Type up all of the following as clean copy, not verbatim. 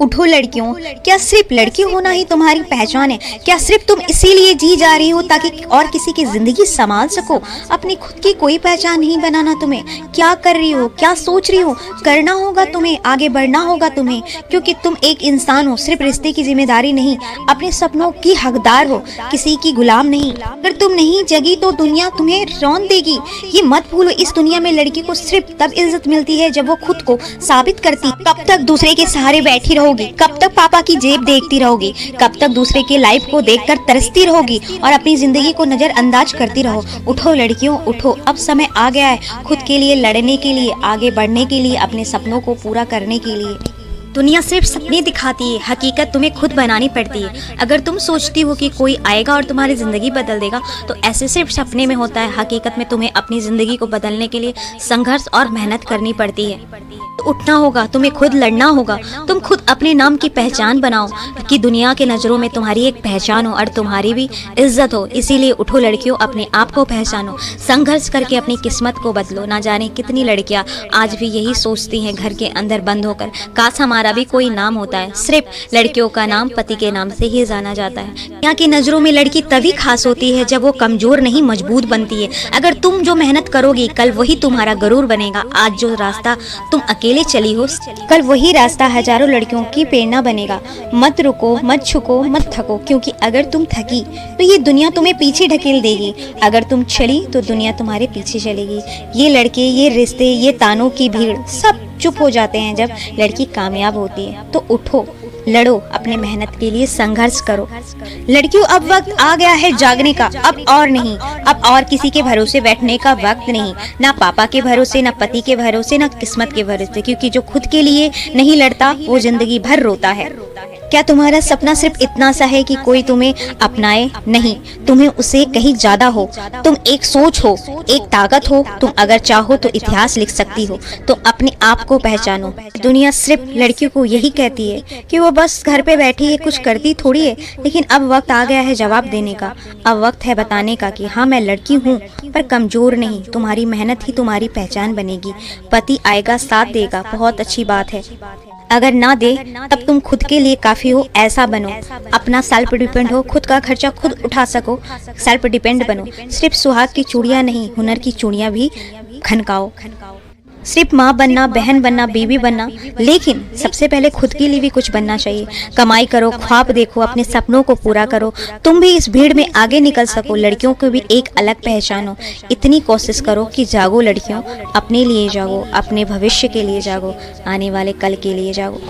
उठो लड़कियों, क्या सिर्फ लड़की होना ही तुम्हारी पहचान है? क्या सिर्फ तुम इसीलिए जी जा रही हो ताकि और किसी की जिंदगी संभाल सको? अपनी खुद की कोई पहचान नहीं बनाना तुम्हें? क्या कर रही हो, क्या सोच रही हो? करना होगा तुम्हें, आगे बढ़ना होगा तुम्हें, क्योंकि तुम एक इंसान हो, सिर्फ रिश्ते की जिम्मेदारी नहीं, अपने सपनों की हकदार हो, किसी की गुलाम नहीं। अगर तुम नहीं जगी तो दुनिया तुम्हें रौंद देगी। ये मत भूलो, इस दुनिया में लड़की को सिर्फ तब इज्जत मिलती है जब वो खुद को साबित करती। कब तक दूसरे के सहारे बैठी रहोगी? कब तक पापा की जेब देखती रहोगी? कब तक दूसरे के लाइफ को देखकर तरसती रहोगी और अपनी जिंदगी को नजरअंदाज करती रहो? उठो लड़कियों, उठो, अब समय आ गया है खुद के लिए लड़ने के लिए, आगे बढ़ने के लिए, अपने सपनों को पूरा करने के लिए। दुनिया सिर्फ सपने दिखाती है, हकीकत तुम्हें खुद बनानी पड़ती है। अगर तुम सोचती हो कि कोई आएगा और तुम्हारी ज़िंदगी बदल देगा, तो ऐसे सिर्फ सपने में होता है। हकीकत में तुम्हें अपनी ज़िंदगी को बदलने के लिए संघर्ष और मेहनत करनी पड़ती है। तो उठना होगा, तुम्हें खुद लड़ना होगा। तुम खुद अपने नाम की पहचान बनाओ कि दुनिया के नज़रों में तुम्हारी एक पहचान हो और तुम्हारी भी इज्जत हो। इसीलिए उठो लड़कियों, अपने आप को पहचानो, संघर्ष करके अपनी किस्मत को बदलो। ना जाने कितनी लड़कियाँ आज भी यही सोचती हैं घर के अंदर बंद होकर, काश हमारा भी कोई नाम होता है। सिर्फ लड़कियों का नाम पति के नाम से ही जाना जाता है। यहाँ की नजरों में लड़की तभी खास होती है जब वो कमजोर नहीं मजबूत बनती है। अगर तुम जो मेहनत करोगी, कल वही तुम्हारा गरूर बनेगा। आज जो रास्ता तुम अकेले चली हो, कल वही रास्ता हजारों लड़कियों की प्रेरणा बनेगा। मत रुको, मत झुको, मत थको, क्योंकि अगर तुम थकी तो ये दुनिया तुम्हें पीछे ढकेल देगी। अगर तुम चली तो दुनिया तुम्हारे पीछे चलेगी। ये लड़के, ये रिश्ते, ये तानों की भीड़ सब चुप हो जाते हैं जब लड़की कामयाब होती है। तो उठो, लड़ो, अपने मेहनत के लिए संघर्ष करो। लड़कियों, अब वक्त आ गया है जागने का, अब और नहीं, अब और किसी के भरोसे बैठने का वक्त नहीं। ना पापा के भरोसे, ना पति के भरोसे, ना किस्मत के भरोसे, क्योंकि जो खुद के लिए नहीं लड़ता वो जिंदगी भर रोता है। क्या तुम्हारा सपना सिर्फ इतना सा है कि कोई तुम्हें अपनाए? नहीं, तुम्हें उसे कहीं ज्यादा हो। तुम एक सोच हो, एक ताकत हो। तुम अगर चाहो तो इतिहास लिख सकती हो। तुम अपने आप को पहचानो। दुनिया सिर्फ लड़कियों को यही कहती है कि वो बस घर पे बैठी है, कुछ करती थोड़ी है। लेकिन अब वक्त आ गया है जवाब देने का। अब वक्त है बताने का कि हाँ, मैं लड़की हूँ पर कमजोर नहीं। तुम्हारी मेहनत ही तुम्हारी पहचान बनेगी। पति आएगा, साथ देगा, बहुत अच्छी बात है। अगर ना दे तब तुम खुद के लिए काफी हो, ऐसा बनो। अपना सेल्फ डिपेंड हो, खुद का खर्चा खुद उठा सको, सेल्फ डिपेंड बनो। सिर्फ सुहाग की चूड़ियां नहीं, हुनर की चूड़ियां भी खनकाओ। सिर्फ माँ बनना, बहन बनना, बीवी बनना, लेकिन सबसे पहले खुद के लिए भी कुछ बनना चाहिए। कमाई करो, ख्वाब देखो, अपने सपनों को पूरा करो। तुम भी इस भीड़ में आगे निकल सको। लड़कियों को भी एक अलग पहचान हो। इतनी कोशिश करो कि जागो लड़कियों, अपने लिए जागो, अपने भविष्य के लिए जागो, आने वाले कल के लिए जागो।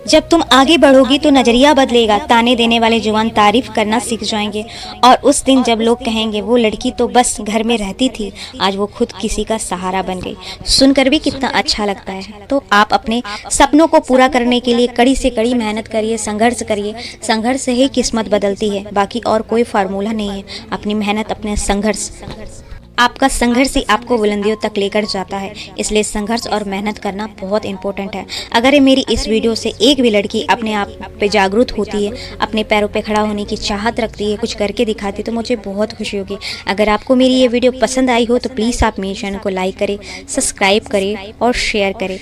जब तुम आगे बढ़ोगी तो नजरिया बदलेगा। ताने देने वाले जुबान तारीफ करना सीख जाएंगे और उस दिन जब लोग कहेंगे वो लड़की तो बस घर में रहती थी, आज वो खुद किसी का सहारा बन गई, सुनकर भी कितना अच्छा लगता है। तो आप अपने सपनों को पूरा करने के लिए कड़ी से कड़ी मेहनत करिए, संघर्ष करिए। संघर्ष से ही किस्मत बदलती है, बाकी और कोई फार्मूला नहीं है। अपनी मेहनत, अपने संघर्ष, आपका संघर्ष ही आपको बुलंदियों तक लेकर जाता है। इसलिए संघर्ष और मेहनत करना बहुत इंपॉर्टेंट है। अगर मेरी इस वीडियो से एक भी लड़की अपने आप पे जागरूक होती है, अपने पैरों पे खड़ा होने की चाहत रखती है, कुछ करके दिखाती है, तो मुझे बहुत खुशी होगी। अगर आपको मेरी ये वीडियो पसंद आई हो तो प्लीज़ आप मेरे चैनल को लाइक करें, सब्सक्राइब करें और शेयर करें।